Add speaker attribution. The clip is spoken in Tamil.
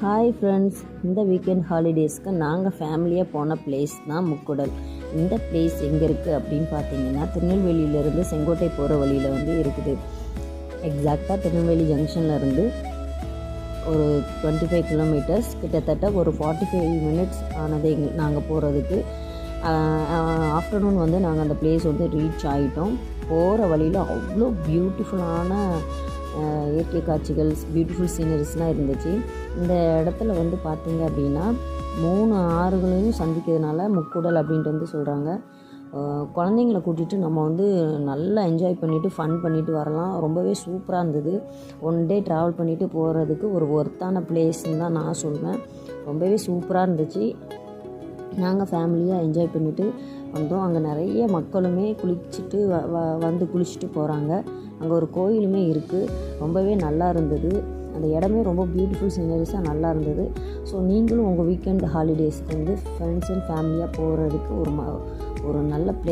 Speaker 1: ஹாய் ஃப்ரெண்ட்ஸ், இந்த வீக்கெண்ட் ஹாலிடேஸ்க்கு நாங்கள் ஃபேமிலியாக போன பிளேஸ் தான் முக்குடல். இந்த பிளேஸ் எங்கே இருக்குது அப்படின்னு பார்த்தீங்கன்னா, திருநெல்வேலியிலேருந்து செங்கோட்டை போகிற வழியில் இருக்குது. எக்ஸாக்டாக திருநெல்வேலி ஜங்ஷன்லேருந்து ஒரு 25 கிலோமீட்டர்ஸ், கிட்டத்தட்ட ஒரு 45 மினிட்ஸ் ஆனது நாங்கள் போகிறதுக்கு. ஆஃப்டர்நூன் நாங்கள் அந்த பிளேஸ் ரீச் ஆகிட்டோம். போகிற வழியில் அவ்வளோ பியூட்டிஃபுல்லான இயற்கை காட்சிகள், பியூட்டிஃபுல் சீனரிஸ்லாம் இருந்துச்சு. இந்த இடத்துல பார்த்திங்க அப்படின்னா 3 ஆறுகளையும் சந்திக்கிறதுனால முக்குடல் அப்படின்ட்டு சொல்கிறாங்க. குழந்தைங்கள கூட்டிகிட்டு நம்ம நல்லா என்ஜாய் பண்ணிவிட்டு ஃபன் பண்ணிவிட்டு வரலாம். ரொம்பவே சூப்பராக இருந்தது. 1 டே ட்ராவல் பண்ணிவிட்டு போகிறதுக்கு ஒரு ஒர்த்தான பிளேஸ்ன்னு தான் நான் சொல்வேன். ரொம்பவே சூப்பராக இருந்துச்சு. நாங்கள் ஃபேமிலியாக என்ஜாய் பண்ணிவிட்டு வந்தோம். அங்கே நிறைய மக்களுமே குளிச்சுட்டு போகிறாங்க. அங்கே ஒரு கோயிலுமே இருக்குது. ரொம்பவே நல்லா இருந்தது. அந்த இடமே ரொம்ப பியூட்டிஃபுல் சீனரிஸாக நல்லா இருந்தது. ஸோ நீங்களும் உங்கள் வீக்கெண்ட் ஹாலிடேஸ்க்கு ஃப்ரெண்ட்ஸ் அண்ட் ஃபேமிலியாக போகிறதுக்கு ஒரு நல்ல பிளேஸ்